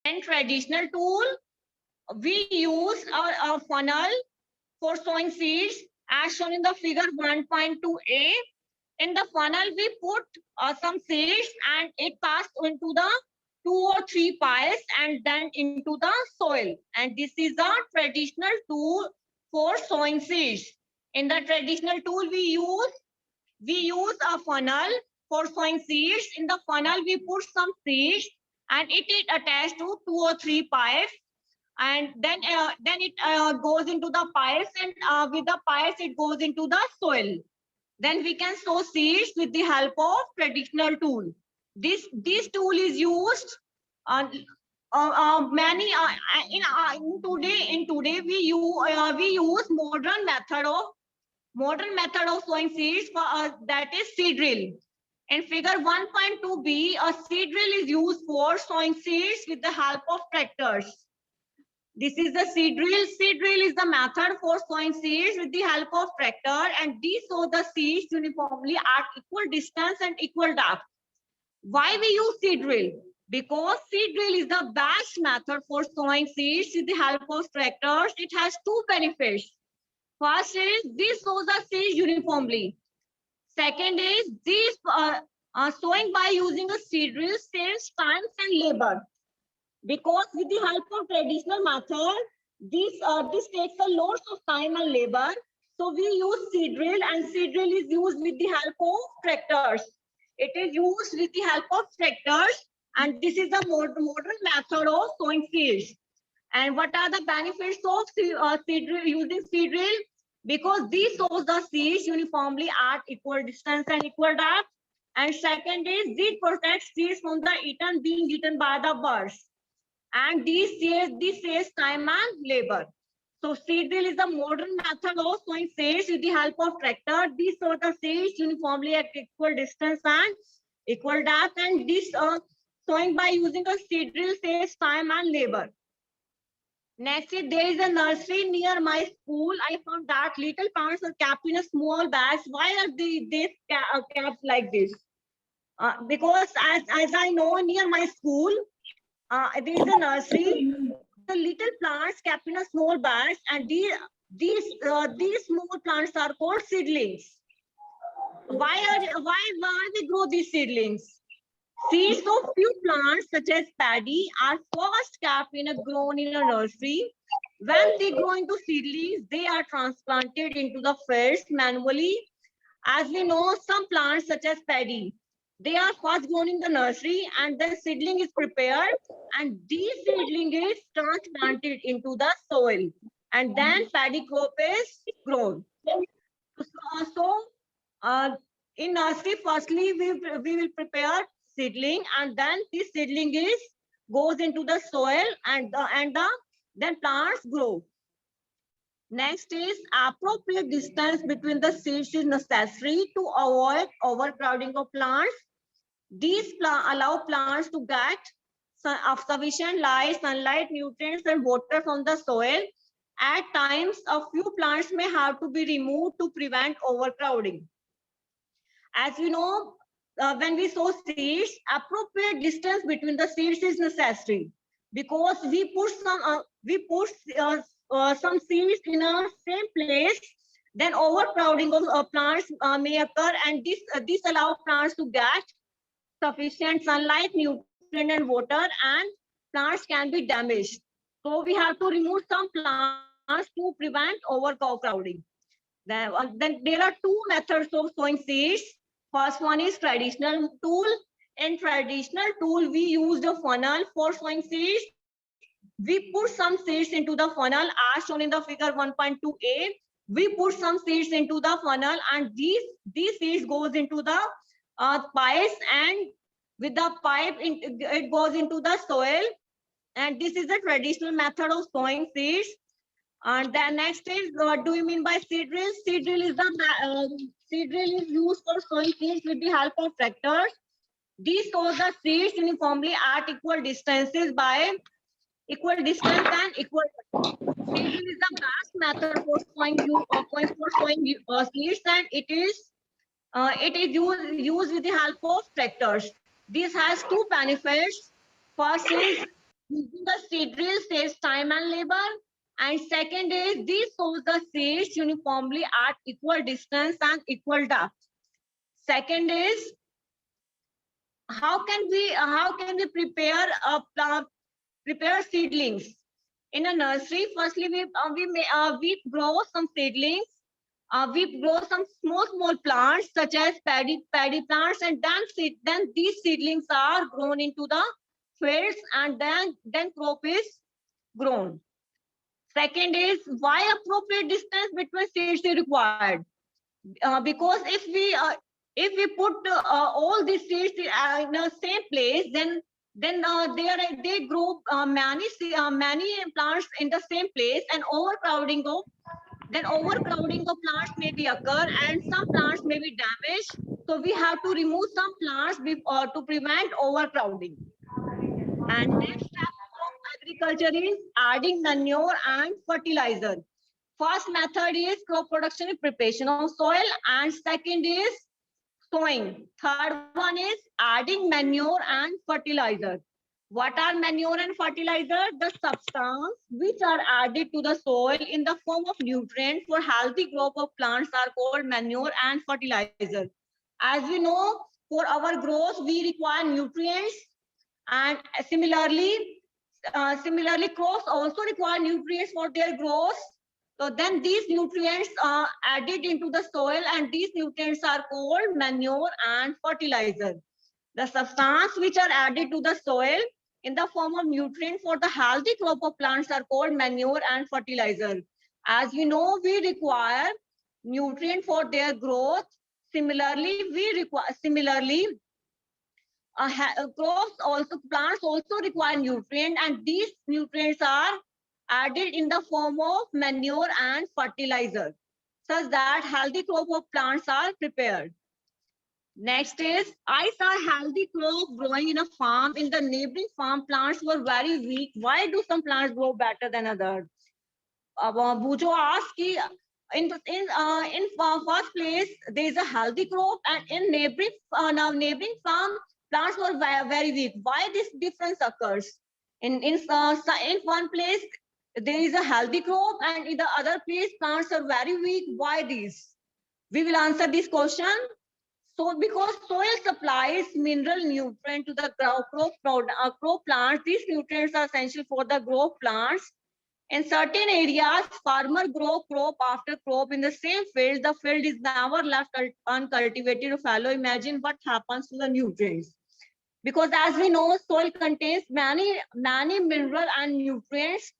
And traditional tool, we use a funnel for sowing seeds as shown in the figure 1.2a. In the funnel, we put some seeds and it passed into the 2 or 3 piles and then into the soil. And this is a traditional tool for sowing seeds. In the traditional tool, we use a funnel for sowing seeds. In the funnel, we put some seeds and it is attached to 2 or 3 pipes. And then it goes into the piles, and with the piles, it goes into the soil. Then we can sow seeds with the help of traditional tool. This tool is used many in today we use modern method of sowing seeds for that is seed drill. In figure 1.2b, a seed drill is used for sowing seeds with the help of tractors. This is the seed drill. Seed drill is the method for sowing seeds with the help of tractor, and these sow the seeds uniformly at equal distance and equal depth. Why we use seed drill? Because seed drill is the best method for sowing seeds with the help of tractors. It has two benefits. First is this sows the seeds uniformly. Second is this sowing by using a seed drill saves time and labor. Because with the help of traditional method, this takes a lot of time and labor. So we use seed drill, and seed drill is used with the help of tractors. It is used with the help of tractors, and this is the modern method of sowing seeds. And what are the benefits of seed drill, using seed drill? Because these sows the seeds uniformly at equal distance and equal depth. And second is this protects seeds from being eaten by the birds. And this saves time and labor. So seed drill is the modern method of sowing seeds with the help of tractor. These sow the seeds uniformly at equal distance and equal depth, and this sowing by using a seed drill saves time and labor. Next is there is a nursery near my school. I found that little plants are kept in a small bags. Why are they kept like this? Because as I know, near my school, there is a nursery. The little plants kept in a small bags, and these small plants are called seedlings. Why they grow these seedlings? Seeds of few plants such as paddy are first grown in a nursery. When they grow into seedlings, they are transplanted into the fields manually. As we know, some plants such as paddy, they are first grown in the nursery, and then seedling is prepared, and this seedling is transplanted into the soil, and then paddy crop is grown. So in nursery, firstly we will prepare seedling, and then this seedling goes into the soil, and then plants grow. Next is appropriate distance between the seeds is necessary to avoid overcrowding of plants. These allow plants to get sufficient light, sunlight, nutrients, and water from the soil. At times, a few plants may have to be removed to prevent overcrowding. As you know, when we sow seeds, appropriate distance between the seeds is necessary, because we put some seeds in a same place, then overcrowding of plants may occur, and this allows plants to get sufficient sunlight, nutrient, and water, and plants can be damaged. So we have to remove some plants to prevent overcrowding. Then there are two methods of sowing seeds. First one is traditional tool. In traditional tool, we use the funnel for sowing seeds. We put some seeds into the funnel as shown in the figure 1.2a. We put some seeds into the funnel, and these seeds goes into the pipes, and with the pipe it goes into the soil. And this is the traditional method of sowing seeds. And then next is, what do you mean by seed drill? Seed drill is used for sowing seeds with the help of tractors. These sow the seeds uniformly at equal distances by equal distance and equal. Seed drill is the best method for sowing seeds, and it is used with the help of tractors. This has two benefits. First is Using the seed drill saves time and labor. And second is this sows the seeds uniformly at equal distance and equal depth. Second is how can we prepare seedlings in a nursery? Firstly, we grow some seedlings. We grow some small plants such as paddy plants, and then these seedlings are grown into the fields, and then crop is grown. Second is why appropriate distance between seeds is required. Because if we put all these seeds in the same place, then they grow many plants in the same place, and overcrowding of plants may be occur, and some plants may be damaged. So we have to remove some plants to prevent overcrowding. And next step of agriculture is adding manure and fertilizer. First method is crop production and preparation of soil, and second is sowing. Third one is adding manure and fertilizer. What are manure and fertilizer? The substance which are added to the soil in the form of nutrients for healthy growth of plants are called manure and fertilizer. As we know, for our growth, we require nutrients, and similarly, crops also require nutrients for their growth. So then these nutrients are added into the soil, and these nutrients are called manure and fertilizer. The substance which are added to the soil in the form of nutrient for the healthy crop of plants are called manure and fertilizer. As we know, we require nutrient for their growth. Similarly, plants also require nutrient, and these nutrients are added in the form of manure and fertilizer, such that healthy crop of plants are prepared. Next is, I saw healthy crop growing in a farm. In the neighboring farm, plants were very weak. Why do some plants grow better than others? Bujo asked, in first place, there is a healthy crop, and in neighboring farm, plants were very weak. Why this difference occurs? In one place, there is a healthy crop, and in the other place, plants are very weak. Why this? We will answer this question. So, because soil supplies mineral nutrient to the crop plants, these nutrients are essential for the growth plants. In certain areas, farmer grow crop after crop in the same field. The field is never left uncultivated or fallow. Imagine what happens to the nutrients. Because as we know, soil contains many mineral and nutrients,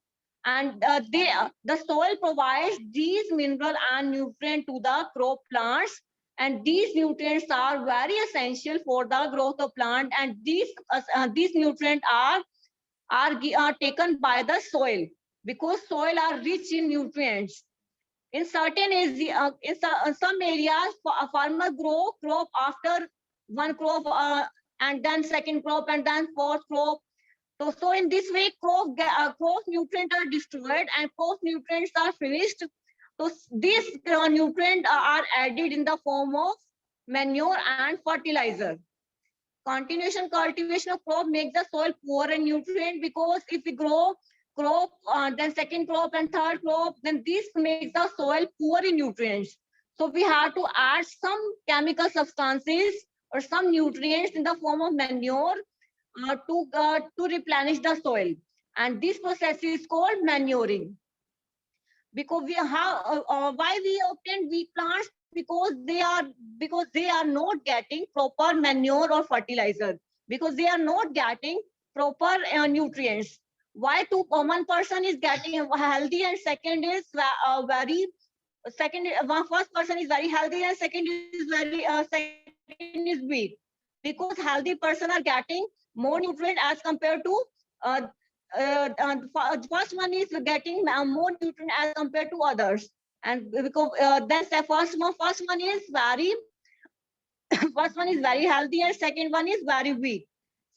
and the soil provides these mineral and nutrient to the crop plants, and these nutrients are very essential for the growth of plant, and these nutrients are taken by the soil, because soil are rich in nutrients. In some areas, a farmer grow crop after one crop, and then second crop, and then fourth crop. So in this way, crop nutrients are destroyed and crop nutrients are finished. So these nutrients are added in the form of manure and fertilizer. Continuation cultivation of crop makes the soil poor in nutrient, because if we grow crop, then second crop and third crop, then this makes the soil poor in nutrients. So we have to add some chemical substances or some nutrients in the form of manure to replenish the soil, and this process is called manuring. Because why we obtain weak plants? Because they are not getting proper manure or fertilizer, because they are not getting proper nutrients. Why one person is getting healthy and second is very second one first person is very healthy and second is weak? Because healthy person are getting more nutrient as compared to uh, first one is getting more nutrient as compared to others, and because then the first one is very first one is very healthy and second one is very weak.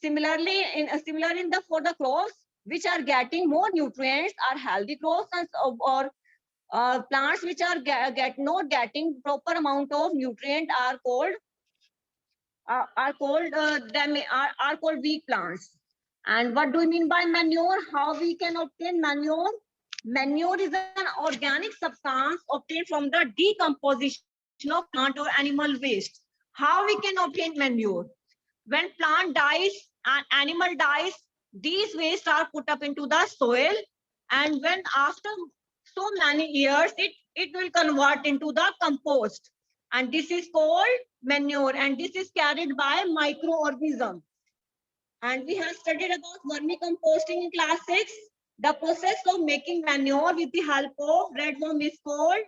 Similar in the for the crops which are getting more nutrients are healthy crops, or plants which are not getting proper amount of nutrient are called weak plants. And what do we mean by manure? How we can obtain manure? Manure is an organic substance obtained from the decomposition of plant or animal waste. How we can obtain manure? When plant dies and animal dies, these waste are put up into the soil, and when after so many years, it will convert into the compost. And this is called manure, and this is carried by microorganisms. And we have studied about vermicomposting in class 6. The process of making manure with the help of red worm is called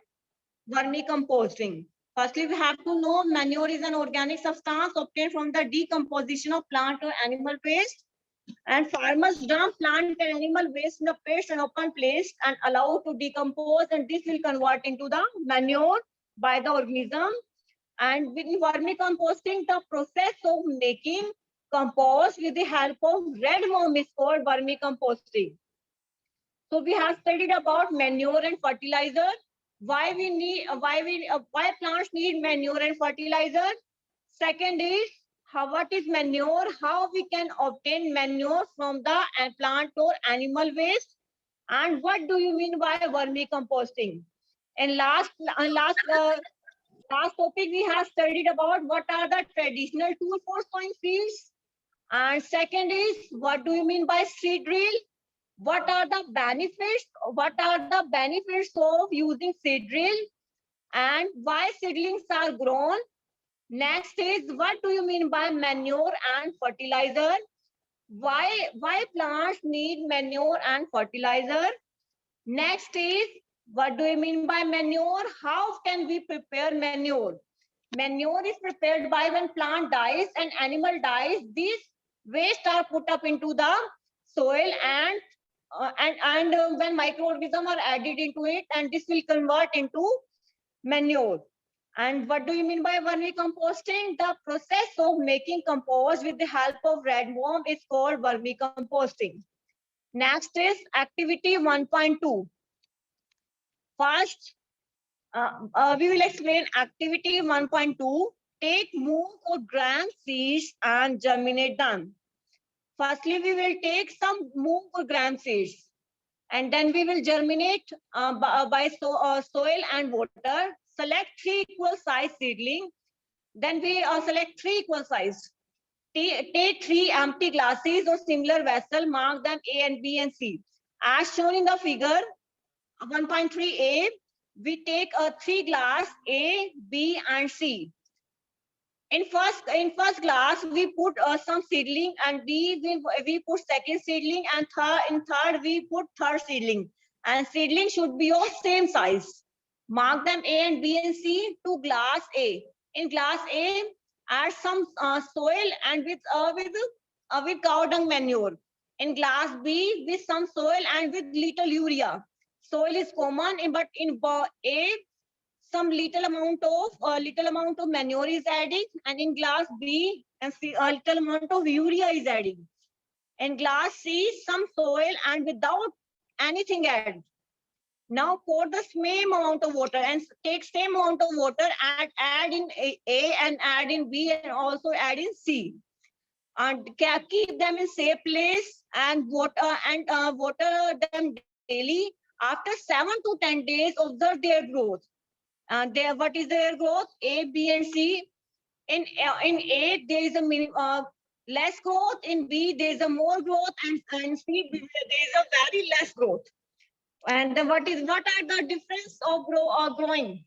vermicomposting. Firstly, we have to know manure is an organic substance obtained from the decomposition of plant or animal waste. And farmers dump plant and animal waste in a pits and open place and allow to decompose, and this will convert into the manure by the organism. And with vermicomposting, the process of making compost with the help of red worm is called vermicomposting. So we have studied about manure and fertilizer. Why plants need manure and fertilizer? Second is what is manure? How we can obtain manure from the plant or animal waste? And what do you mean by vermicomposting? And last topic we have studied about what are the traditional tools for sowing seeds. And second is what do you mean by seed drill? What are the benefits? What are the benefits of using seed drill? And why seedlings are grown? Next is what do you mean by manure and fertilizer? Why plants need manure and fertilizer? Next is what do you mean by manure? How can we prepare manure? Manure is prepared by when plant dies and animal dies. These waste are put up into the soil, and when microorganisms are added into it, and this will convert into manure. And what do you mean by vermicomposting? The process of making compost with the help of red worm is called vermicomposting. Next is activity 1.2. First, we will explain activity 1.2. Take moong or gram seeds and germinate them. Firstly, we will take some moong or gram seeds, and then we will germinate by soil and water. Select 3 equal size seedling. Then we select 3 equal size. Take 3 empty glasses or similar vessel. Mark them A and B and C. As shown in the figure 1.3a, we take 3 glass A, B, and C. In first glass, we put some seedling, and we put second seedling, and in third we put third seedling. And seedling should be of same size. Mark them A and B and C to glass A. In glass A, add some soil and with cow dung manure. In glass B, with some soil and with little urea. Soil is common, but in A, some little amount of manure is adding, and in glass B and C, a little amount of urea is adding. In glass C, some soil and without anything added. Now pour the same amount of water and take same amount of water and add in A and add in B and also add in C. And keep them in safe place and water them daily. After 7 to 10 days, observe their growth. What is their growth? A, B, and C. In A, there is a less growth. In B, there is a more growth, and in C, there is a very less growth. And then what are the difference of growing?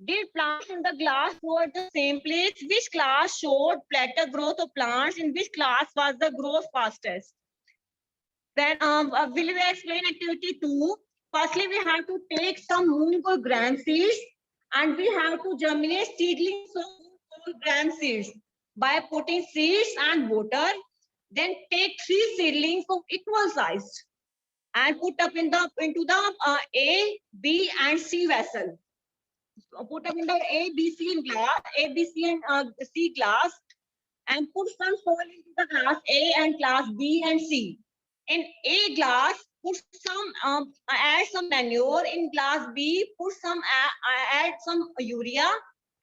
Did plants in the glass grow at the same place? Which class showed better growth of plants? In which class was the growth fastest? Then will we explain activity 2? Firstly, we have to take some moong or gram seeds, and we have to germinate seedlings of moong or gram seeds by putting seeds and water. Then take 3 seedlings of equal size and put up into the A, B, and C vessel. Put up in the A, B, C in glass, A, B, C, and C glass, and put some soil into the glass A and glass B and C. In A glass, put some add some manure. In glass B, put some add some urea,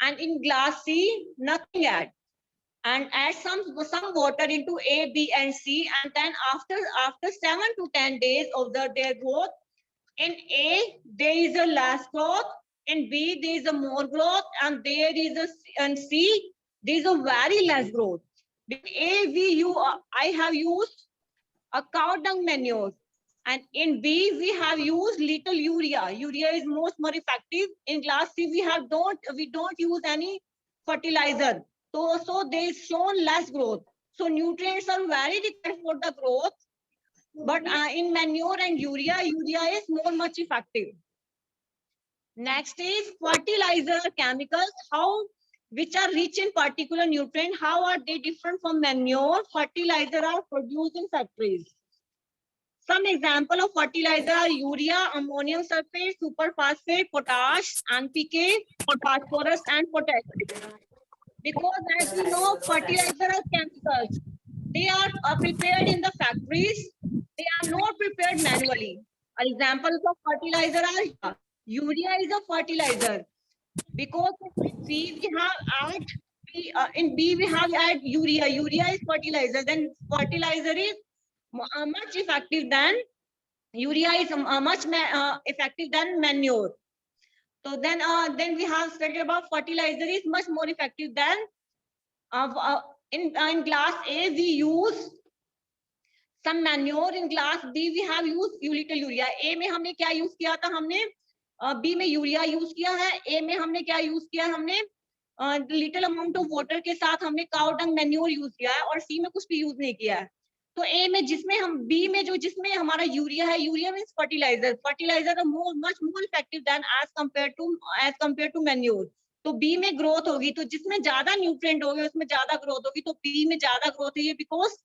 and in glass C, nothing add. and add some water into A, B, and C, and then after 7 to 10 days of their growth, in A there is a less growth, in B there is a more growth, and there is in C there is a very less growth. In A I have used a cow dung manure, and in B we have used little urea. Urea is most more effective. In class C we don't use any fertilizer. So they shown less growth. So nutrients are very required for the growth, but in manure and urea is more much effective. Next is fertilizer chemicals, which are rich in particular nutrient. How are they different from manure? Fertilizer are produced in factories. Some example of fertilizer are urea, ammonium sulfate, superphosphate, potash, NPK, phosphorus, and potassium. Because as we know, fertilizer are chemicals. They are prepared in the factories. They are not prepared manually. Examples of fertilizer are urea is a fertilizer, because in B we have in B we have add urea. Urea is fertilizer. Then fertilizer is much effective than urea is much effective than manure. So then we have studied about fertilizer is much more effective than in class A we use some manure, in class B we have used little urea. A में हमने क्या use किया था? हमने B में urea use किया है. A में हमने क्या यूज किया? हमने लिटिल अमाउंट ऑफ वाटर के साथ हमने काउ डंग मैन्योर यूज किया है, और C में कुछ भी यूज नहीं किया है. तो A में B में जिसमें हमारा यूरिया है, urea means fertilizer much more effective than as compare to manure. तो B में ग्रोथ होगी, तो जिसमें ज्यादा न्यूट्रिएंट होंगे उसमें ज्यादा ग्रोथ होगी. तो B में ज्यादा ग्रोथ है, बिकॉज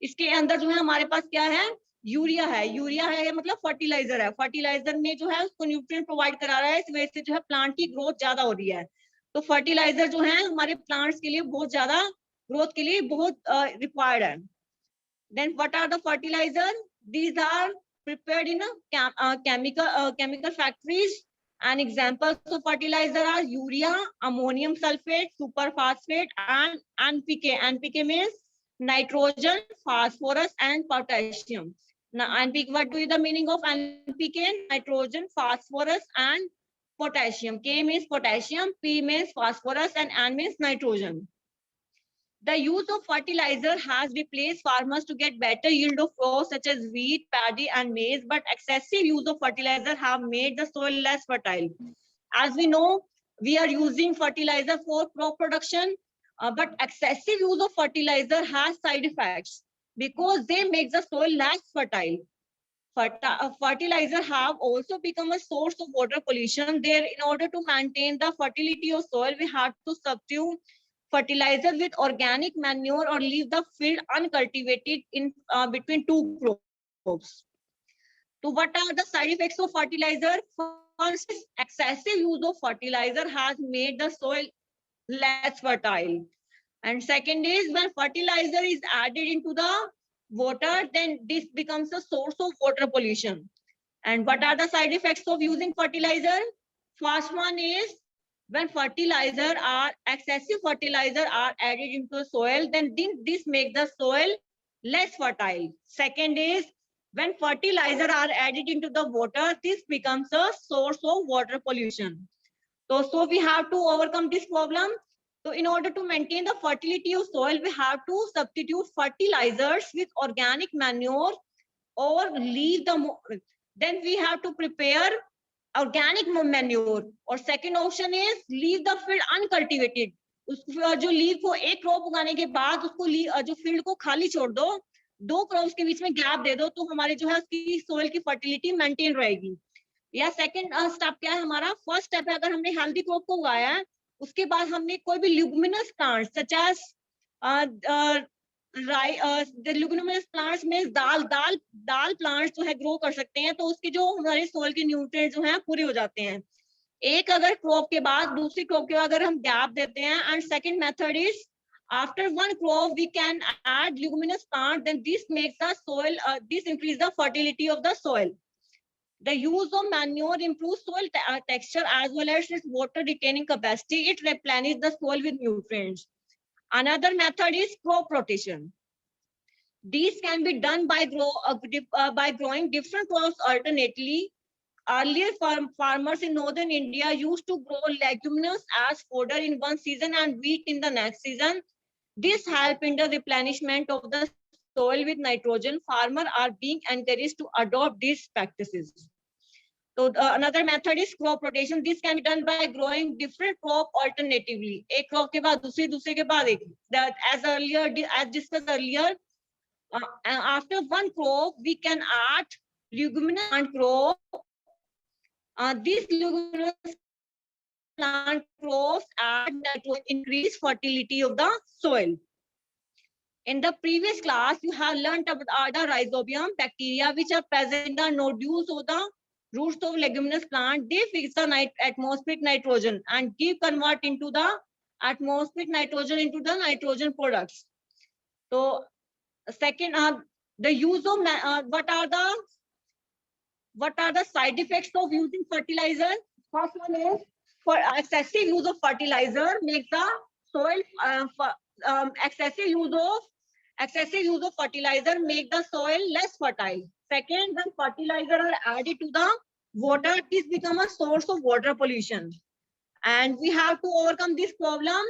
इसके अंदर जो है हमारे पास क्या है? यूरिया है मतलब फर्टिलाइजर है. फर्टिलाइजर में जो है उसको न्यूट्रिएंट प्रोवाइड करा रहा है, इस वजह से जो है प्लांट की ग्रोथ ज्यादा हो रही है. तो फर्टिलाइजर जो है हमारे प्लांट्स के लिए बहुत ज्यादा ग्रोथ के लिए बहुत रिक्वायर्ड है. Then what are the fertilizer? These are prepared in chemical factories, and examples of fertilizer are urea, ammonium sulfate, superphosphate, and NPK. NPK means nitrogen, phosphorus, and potassium. Now, NPK, what is the meaning of NPK? Nitrogen, phosphorus, and potassium. K means potassium, P means phosphorus, and N means nitrogen. The use of fertilizer has replaced farmers to get better yield of crops such as wheat, paddy, and maize, but excessive use of fertilizer have made the soil less fertile. As we know, we are using fertilizer for crop production, but excessive use of fertilizer has side effects because they make the soil less fertile. Fertilizer have also become a source of water pollution. There, in order to maintain the fertility of soil, we have to substitute fertilizer with organic manure or leave the field uncultivated in between two crops. So what are the side effects of fertilizer? First, excessive use of fertilizer has made the soil less fertile. And second is, when fertilizer is added into the water, then this becomes a source of water pollution. And what are the side effects of using fertilizer? First one is, when excessive fertilizer are added into the soil, then this makes the soil less fertile. Second is, when fertilizer are added into the water, this becomes a source of water pollution. So we have to overcome this problem. So in order to maintain the fertility of soil, we have to substitute fertilizers with organic manure or leave then we have to prepare organic manure. और second option is leave the field uncultivated. जो leave को एक crop उगाने के बाद उसको जो field को खाली छोड़ दो, दो क्रॉप्स के बीच में गैप दे दो, तो हमारे जो है उसकी सोइल की फर्टिलिटी मेंटेन रहेगी. या सेकंड स्टेप क्या है हमारा? फर्स्ट स्टेप है, अगर हमने हेल्दी क्रॉप को उगाया है, उसके बाद हमने कोई भी luminous plant such as luminous plants में दाल प्लांट्स जो है ग्रो कर सकते हैं, तो उसके जो हमारे सोइल के न्यूट्रिएंट्स जो हैं पूरे हो जाते हैं. एक अगर क्रॉप के बाद दूसरी क्रॉप के बाद अगर हम गैप देते हैं, and second method is after one crop we can add leguminous plant, then this makes the soil this increase the fertility of the soil. The use of manure improves soil texture as well as its water retaining capacity. It replenishes the soil with nutrients. Another method is crop rotation. These can be done by growing different crops alternately. Earlier, farmers in northern India used to grow leguminous as fodder in one season and wheat in the next season. This helped in the replenishment of the soil with nitrogen. Farmers are being encouraged to adopt these practices. So another method is crop rotation. This can be done by growing different crop alternatively. एक crop के बाद दूसरे, दूसरे के बाद एक. That as discussed earlier, after one crop we can add leguminous plant crop. These leguminous plant crops add nitrogen, increase fertility of the soil. In the previous class, you have learned about the rhizobium bacteria, which are present in the nodules of the roots of leguminous plant. They fix the atmospheric nitrogen and convert into the atmospheric nitrogen into the nitrogen products. So, second, the use of what are the side effects of using fertilizer? First one is for excessive use of fertilizer makes the soil excessive use of fertilizer make the soil less fertile. Second, when fertilizer are added to the water, this become a source of water pollution. And we have to overcome this problem.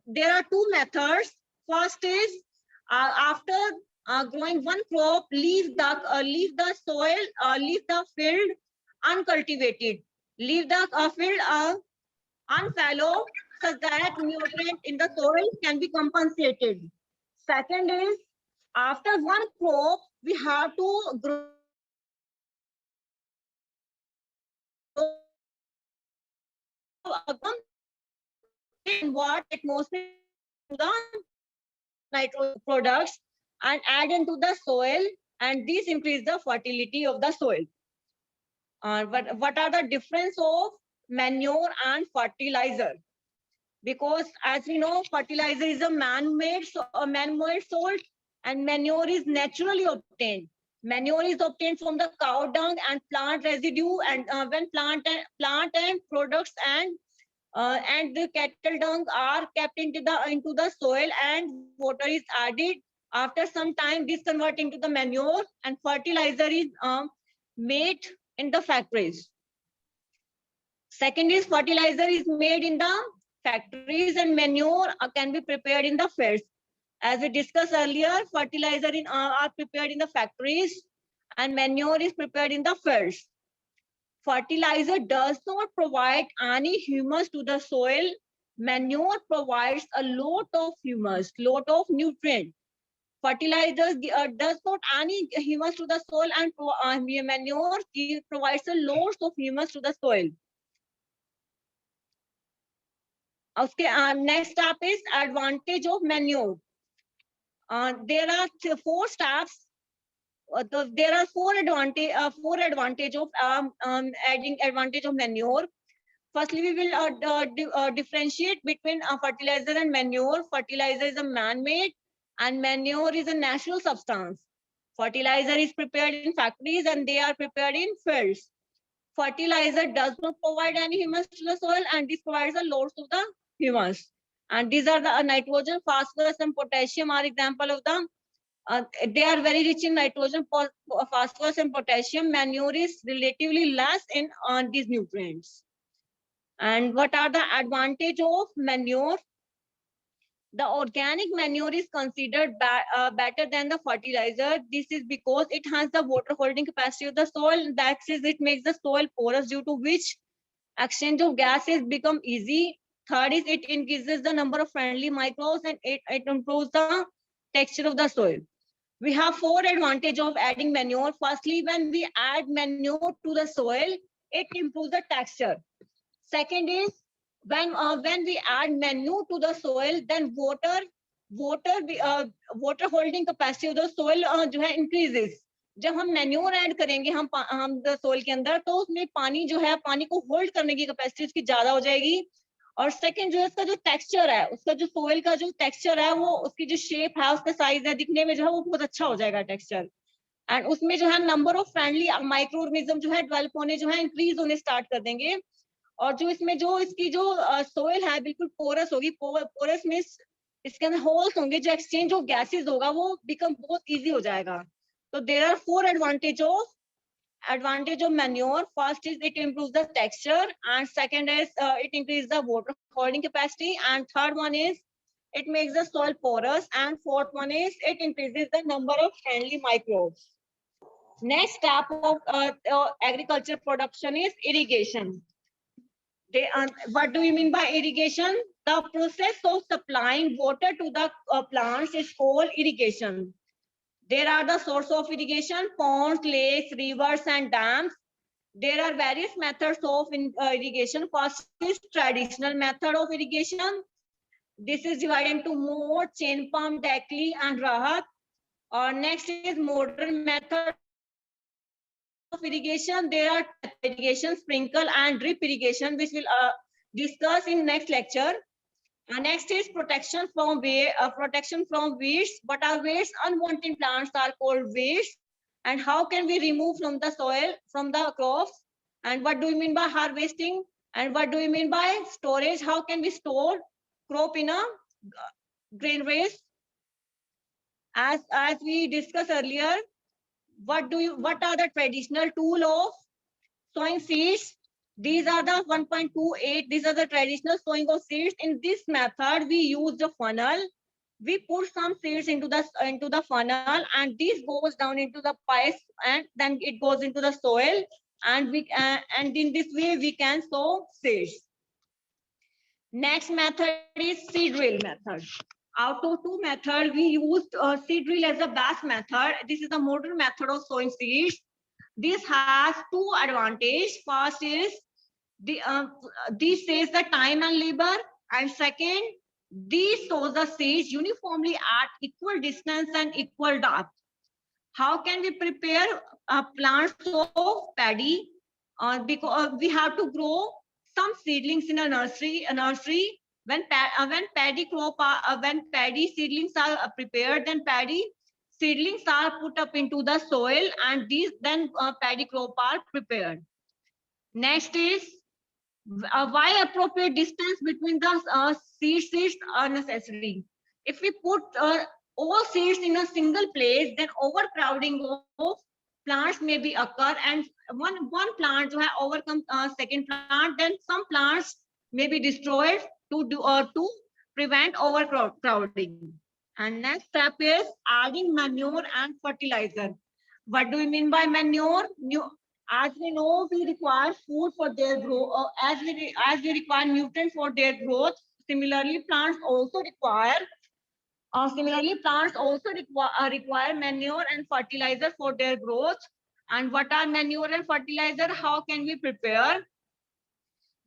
There are two methods. First is after growing one crop, leave the field uncultivated, leave the field unfallow, so that nutrient in the soil can be compensated. Second is after one crop, we have to grow what atmosphere to the nitrogen products and add into the soil, and this increase the fertility of the soil. What are the difference of manure and fertilizer? Because as we know, fertilizer is a man-made salt, and manure is naturally obtained. Manure is obtained from the cow dung and plant residue, and when plant and products and the cattle dung are kept into the soil and water is added. After some time, this convert into the manure, and fertilizer is made in the factories. Second is fertilizer is made in the factories, and manure can be prepared in the fields. As we discussed earlier, fertilizer are prepared in the factories and manure is prepared in the fields. Fertilizer does not provide any humus to the soil. Manure provides a lot of humus, lot of nutrient. Fertilizers does not any humus to the soil, and manure provides a lot of humus to the soil. Okay, next step is advantage of manure. There are four steps. There are four advantage of adding advantage of manure. Firstly, we will differentiate between fertilizer and manure. Fertilizer is a man-made, and manure is a natural substance. Fertilizer is prepared in factories, and they are prepared in fields. Fertilizer does not provide any humus to the soil, and this provides a lot of the humus. And these are the nitrogen, phosphorus, and potassium are example of the. They are very rich in nitrogen, phosphorus, and potassium. Manure is relatively less in these nutrients. And what are the advantage of manure? The organic manure is considered better than the fertilizer. This is because it has the water holding capacity of the soil. That is, it makes the soil porous, due to which exchange of gases become easy. Third is it increases the number of friendly microbes, and it improves the texture of the soil. We have four advantages of adding manure. Firstly, when we add manure to the soil, it improves the texture. Second is when we add manure to the soil, then water holding capacity of the soil जो है increases. जब हम manure add करेंगे हम soil के अंदर, तो उसमें पानी जो है, पानी को होल्ड करने की कैपेसिटी उसकी ज्यादा हो जाएगी. और सेकंड जो है उसका जो टेक्सचर है, उसका जो सोइल का जो टेक्सचर है, वो उसकी जो शेप है, उसका साइज है, दिखने में जो है वो बहुत अच्छा हो जाएगा टेक्सचर. एंड उसमें जो है number of friendly micro organism जो है डेवलप होने जो है इंक्रीज होने स्टार्ट कर देंगे. और जो इसमें जो इसकी जो सोइल है बिल्कुल पोरस होगी. पोरस मींस इसके अंदर होल्स होंगे, जो एक्सचेंज ऑफ गैसेस होगा वो बिकम बहुत इजी हो जाएगा. तो there are 4 advantage of manure. First is it improves the texture, and second is it increases the water holding capacity, and third one is it makes the soil porous, and fourth one is it increases the number of friendly microbes. Next step of agriculture production is irrigation. What do you mean by irrigation? The process of supplying water to the plants is called irrigation. There are the source of irrigation: ponds, lakes, rivers, and dams. There are various methods of irrigation. First is traditional method of irrigation. This is divided into mode, chain pump, Dakli, and Rahat. Next is modern method of irrigation. There are irrigation, sprinkle, and drip irrigation, which we'll discuss in next lecture. Next is protection from weeds. What are weeds? Unwanted plants are called weeds. And how can we remove from the soil, from the crops? And what do you mean by harvesting? And what do you mean by storage? How can we store crop in a granaries? As we discussed earlier, what are the traditional tool of sowing seeds? These are the 1.28. These are the traditional sowing of seeds. In this method, we use the funnel. We put some seeds into the funnel, and this goes down into the pipes, and then it goes into the soil. And in this way we can sow seeds. Next method is seed drill method. Out of two methods, we used seed drill as the best method. This is the modern method of sowing seeds. This has two advantages. First is this saves the time and labor, and second, this sows the seeds uniformly at equal distance and equal depth. How can we prepare plants of paddy? Because we have to grow some seedlings in a nursery. When paddy seedlings are prepared, then paddy seedlings are put up into the soil, and these then paddy crop are prepared. Next is why appropriate distance between the seeds are necessary. If we put all seeds in a single place, then overcrowding of plants may be occur, and one plant to have overcome second plant, then some plants may be destroyed to prevent overcrowding. And next step is adding manure and fertilizer. What do we mean by manure? As we know, we require food for their growth. As we require nutrients for their growth, similarly plants also require require manure and fertilizer for their growth. And what are manure and fertilizer? How can we prepare?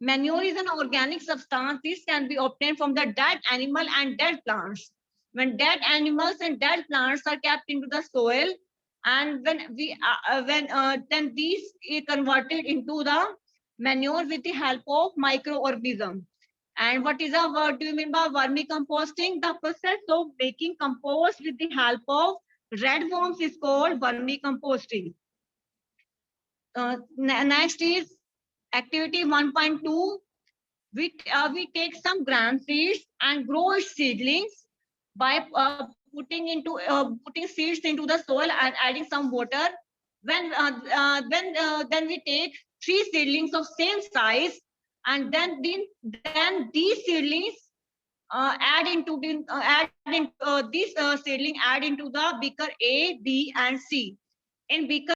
Manure is an organic substance. This can be obtained from the dead animal and dead plants. When dead animals and dead plants are kept into the soil, and then these is converted into the manure with the help of microorganism. And what do you mean by vermicomposting? The process of making compost with the help of red worms is called vermicomposting. Next is activity 1.2. We take some gram seeds and grow its seedlings by putting seeds into the soil and adding some water. Then we take 3 seedlings of same size, and then these seedlings seedling add into the beaker A, B, and C. In beaker